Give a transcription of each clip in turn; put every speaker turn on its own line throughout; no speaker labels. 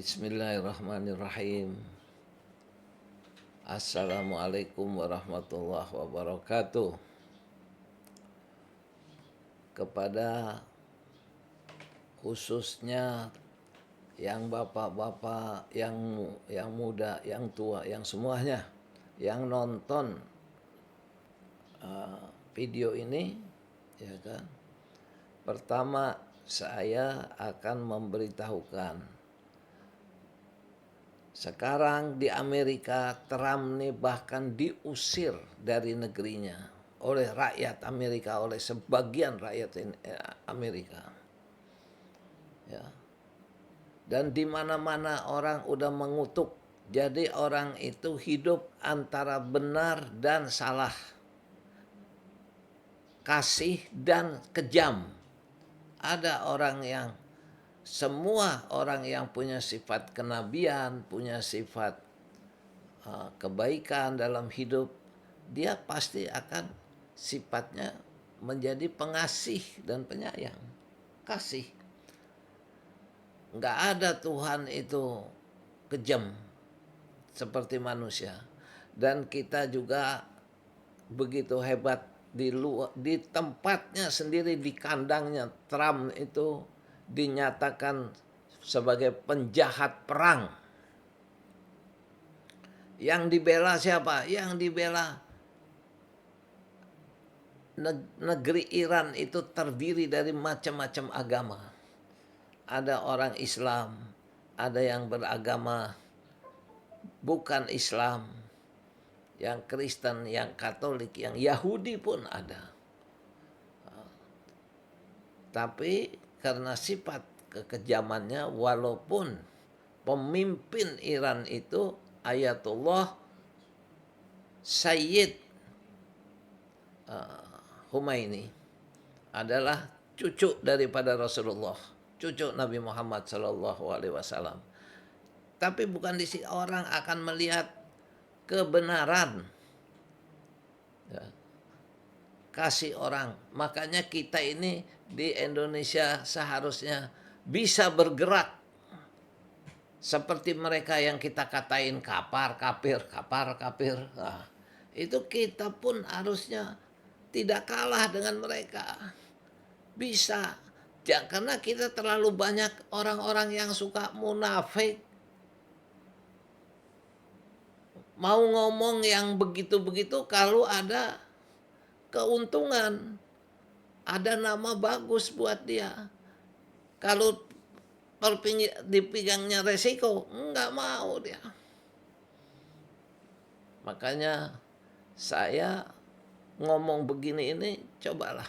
Bismillahirrahmanirrahim. Assalamualaikum warahmatullahi wabarakatuh. Kepada khususnya yang bapak-bapak, yang muda, yang tua, yang semuanya yang nonton video ini, ya kan. Pertama, saya akan memberitahukan. Sekarang di Amerika, Trump nih bahkan diusir dari negerinya oleh rakyat Amerika, oleh sebagian rakyat Amerika. Ya. Dan di mana-mana orang udah mengutuk. Jadi orang itu hidup antara benar dan salah, kasih dan kejam. Ada orang yang semua orang yang punya sifat kenabian, punya sifat kebaikan dalam hidup, dia pasti akan sifatnya menjadi pengasih dan penyayang. Kasih. Nggak ada Tuhan itu kejam seperti manusia. Dan kita juga begitu hebat di tempatnya sendiri, di kandangnya. Trump itu dinyatakan sebagai penjahat perang. Yang dibela siapa? Yang dibela negeri Iran itu terdiri dari macam-macam agama. Ada orang Islam, ada yang beragama bukan Islam, yang Kristen, yang Katolik, yang Yahudi pun ada. Tapi karena sifat kekejamannya, walaupun pemimpin Iran itu Ayatullah Sayyid Khomeini adalah cucu daripada Rasulullah, cucu Nabi Muhammad SAW. Tapi bukan di sini orang akan melihat kebenaran, ya, kasih orang. Makanya kita ini di Indonesia seharusnya bisa bergerak seperti mereka yang kita katain kapar kafir. Nah, itu kita pun harusnya tidak kalah dengan mereka. Bisa. Ya, karena kita terlalu banyak orang-orang yang suka munafik. Mau ngomong yang begitu-begitu kalau ada keuntungan, ada nama bagus buat dia. Kalau dipegangnya resiko, enggak mau dia. Makanya saya ngomong begini ini, cobalah,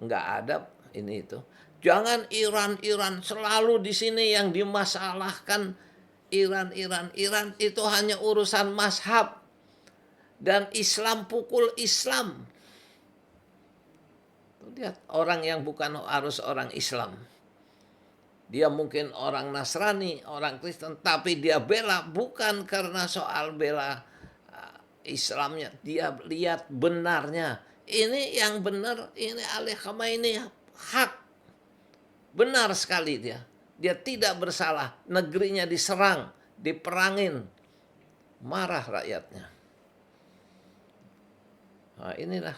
enggak ada ini itu. Jangan Iran selalu di sini yang dimasalahkan. Iran itu hanya urusan mazhab dan Islam pukul Islam. Lihat, orang yang bukan harus orang Islam, dia mungkin orang Nasrani, orang Kristen, tapi dia bela bukan karena soal bela Islamnya, dia lihat benarnya. Ini yang benar, ini Ali Khamenei hak, benar sekali dia. Dia tidak bersalah, negerinya diserang, diperangin, marah rakyatnya. Nah, inilah.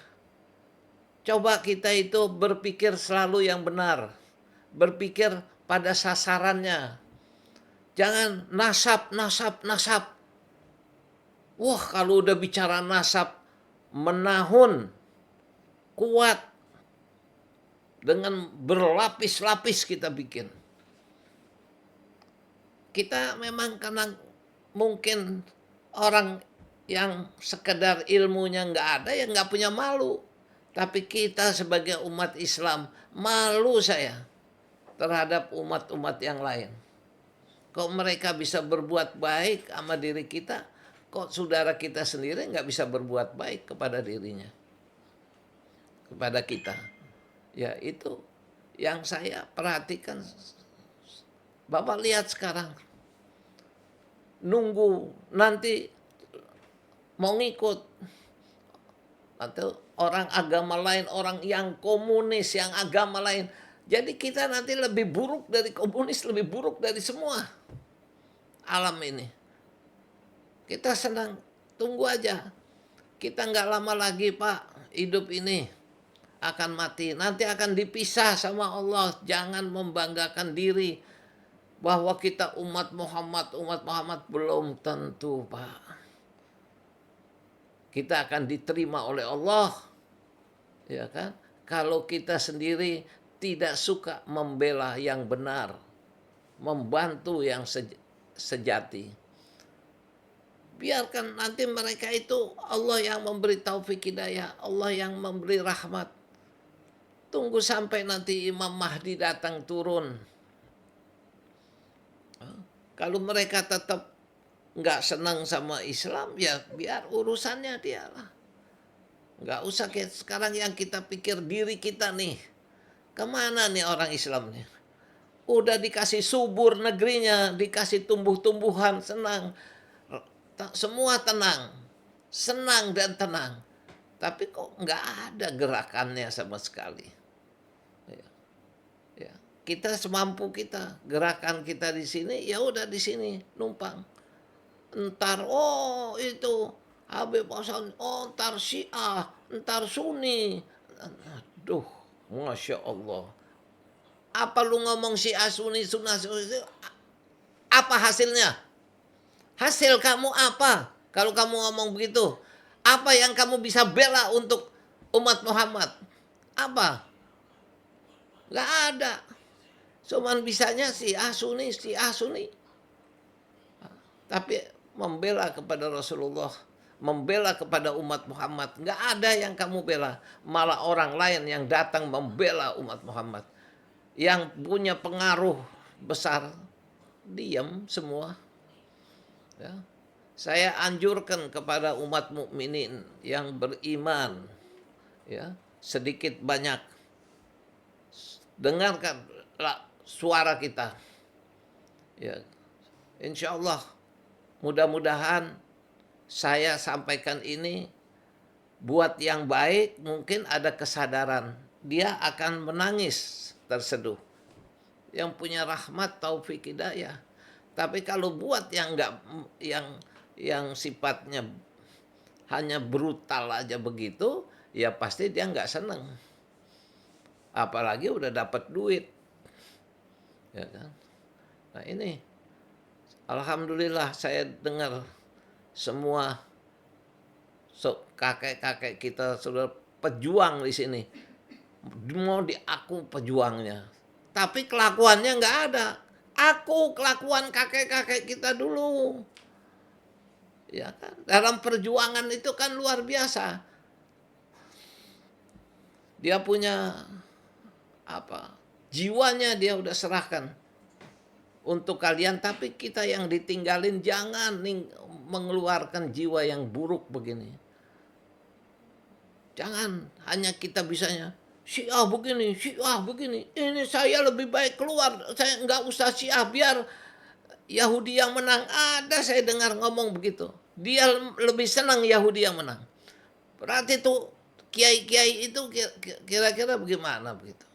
Coba kita itu berpikir selalu yang benar, berpikir pada sasarannya. Jangan nasab. Wah, kalau udah bicara nasab, menahun, kuat, dengan berlapis-lapis kita bikin. Kita memang karena mungkin orang yang sekedar ilmunya nggak ada, ya nggak punya malu. Tapi kita sebagai umat Islam, malu saya terhadap umat-umat yang lain. Kok mereka bisa berbuat baik sama diri kita, kok saudara kita sendiri nggak bisa berbuat baik kepada dirinya, kepada kita. Ya itu yang saya perhatikan. Bapak lihat sekarang, nunggu nanti mau ngikut atau orang agama lain, orang yang komunis, yang agama lain. Jadi kita nanti lebih buruk dari komunis, lebih buruk dari semua. alam ini. Kita senang, tunggu aja. Kita nggak lama lagi Pak, hidup ini akan mati. Nanti akan dipisah sama Allah. Jangan membanggakan diri bahwa kita umat Muhammad belum tentu Pak. Kita akan diterima oleh Allah, ya kan? Kalau kita sendiri tidak suka membela yang benar, membantu yang sejati. Biarkan nanti mereka itu Allah yang memberi taufik hidayah, Allah yang memberi rahmat. Tunggu sampai nanti Imam Mahdi datang turun. Kalau mereka tetap nggak senang sama Islam, ya biar urusannya dia lah. Nggak usah sekarang yang kita pikir diri kita nih. Kemana nih orang Islam nih? Udah dikasih subur negerinya, dikasih tumbuh-tumbuhan, senang. Semua tenang. Senang dan tenang. Tapi kok nggak ada gerakannya sama sekali. Ya. Kita semampu kita. Gerakan kita di sini, ya udah di sini numpang. Entar itu Habib Hasan, entar Syiah, entar Sunni. Aduh, Masya Allah. Apa lu ngomong Syiah, Sunni, Sunnah, apa hasilnya? Hasil kamu apa? Kalau kamu ngomong begitu, apa yang kamu bisa bela untuk umat Muhammad? Apa? Gak ada. Cuman bisanya Syiah, Sunni, Syiah, Sunni. Tapi membela kepada Rasulullah, membela kepada umat Muhammad, nggak ada yang kamu bela. Malah orang lain yang datang membela umat Muhammad, yang punya pengaruh besar, diam semua. Ya. Saya anjurkan kepada umat mukminin yang beriman, ya, sedikit banyak, dengarkanlah suara kita. Ya, insya Allah. Mudah-mudahan saya sampaikan ini buat yang baik, mungkin ada kesadaran. Dia akan menangis terseduh. Yang punya rahmat, taufik, hidayah. Tapi kalau buat yang enggak, yang sifatnya hanya brutal aja begitu, ya pasti dia enggak senang. Apalagi udah dapat duit. Ya kan? Nah ini alhamdulillah saya dengar semua kakek-kakek kita sudah pejuang di sini. Mau diaku pejuangnya. Tapi kelakuannya nggak ada. Aku kelakuan kakek-kakek kita dulu. Ya kan? Dalam perjuangan itu kan luar biasa. Dia punya apa? Jiwanya dia udah serahkan untuk kalian, tapi kita yang ditinggalin jangan mengeluarkan jiwa yang buruk begini. Jangan hanya kita bisanya Syiah begini, Syiah begini. Ini saya lebih baik keluar, saya nggak usah Syiah biar Yahudi yang menang. Ada saya dengar ngomong begitu. Dia lebih senang Yahudi yang menang. Berarti tuh kiai-kiai itu kira-kira bagaimana begitu?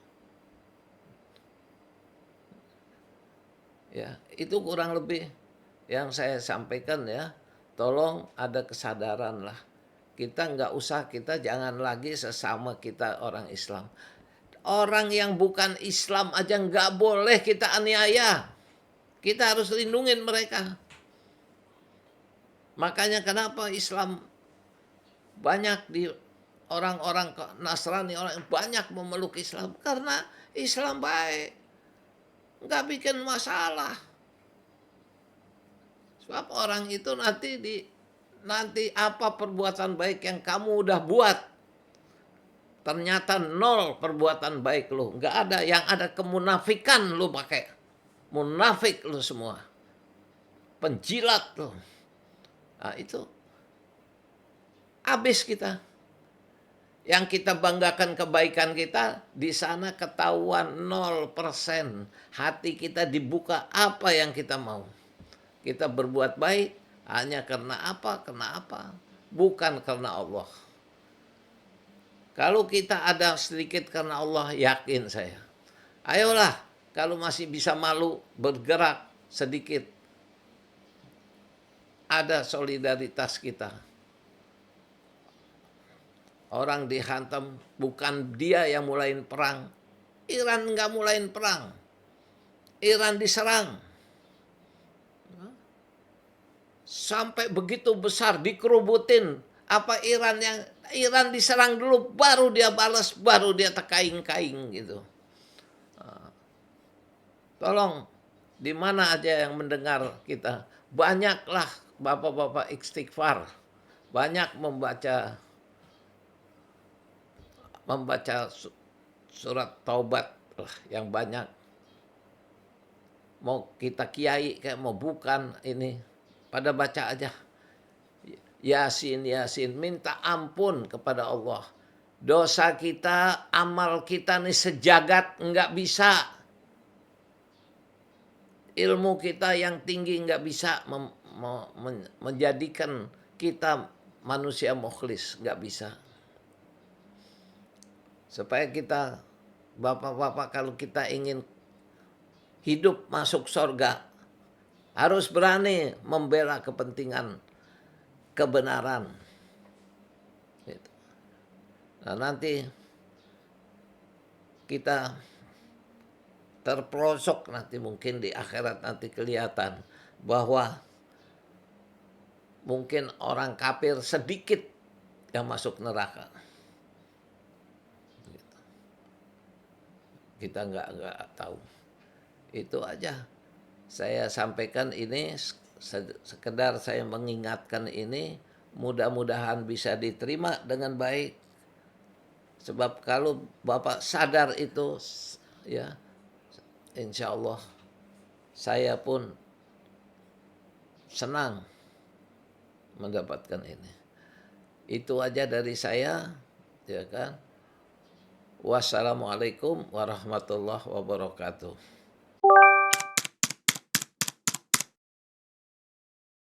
Ya, itu kurang lebih yang saya sampaikan ya. Tolong ada kesadaran lah. Kita nggak usah, kita jangan lagi sesama kita orang Islam. Orang yang bukan Islam aja nggak boleh kita aniaya. Kita harus lindungin mereka. Makanya kenapa Islam banyak di orang-orang Nasrani, orang banyak memeluk Islam. Karena Islam baik. Nggak bikin masalah. Sebab orang itu nanti apa perbuatan baik yang kamu udah buat, ternyata nol perbuatan baik lu. Nggak ada, yang ada kemunafikan lu pakai. Munafik lu semua. Penjilat lu. Nah itu. Habis kita. Yang kita banggakan kebaikan kita, di sana ketahuan 0%. Hati kita dibuka apa yang kita mau. Kita berbuat baik hanya karena apa? Karena apa? Bukan karena Allah. Kalau kita ada sedikit karena Allah, yakin saya. Ayolah, kalau masih bisa malu, bergerak sedikit. ada solidaritas kita. Orang dihantam, bukan dia yang mulain perang. Iran nggak mulain perang. Iran diserang. Sampai begitu besar dikerubutin. Apa Iran diserang dulu, baru dia balas, baru dia terkaing-kaing gitu. Tolong, di mana aja yang mendengar kita, banyaklah bapak-bapak istighfar, banyak membaca surat taubat lah yang banyak. Mau kita kiai kayak mau bukan ini, pada baca aja. Yasin, Yasin, minta ampun kepada Allah. Dosa kita, amal kita nih sejagat nggak bisa. Ilmu kita yang tinggi nggak bisa menjadikan kita manusia mukhlis, nggak bisa. Supaya kita, bapak-bapak, kalau kita ingin hidup masuk surga, harus berani membela kepentingan kebenaran. Nah, nanti kita terperosok, nanti mungkin di akhirat nanti kelihatan bahwa mungkin orang kafir sedikit yang masuk neraka. Kita nggak tahu. Itu aja saya sampaikan ini, sekedar saya mengingatkan ini, mudah-mudahan bisa diterima dengan baik. Sebab kalau Bapak sadar itu, ya, insya Allah saya pun senang mendapatkan ini. Itu aja dari saya, ya kan. Wassalamualaikum warahmatullahi wabarakatuh.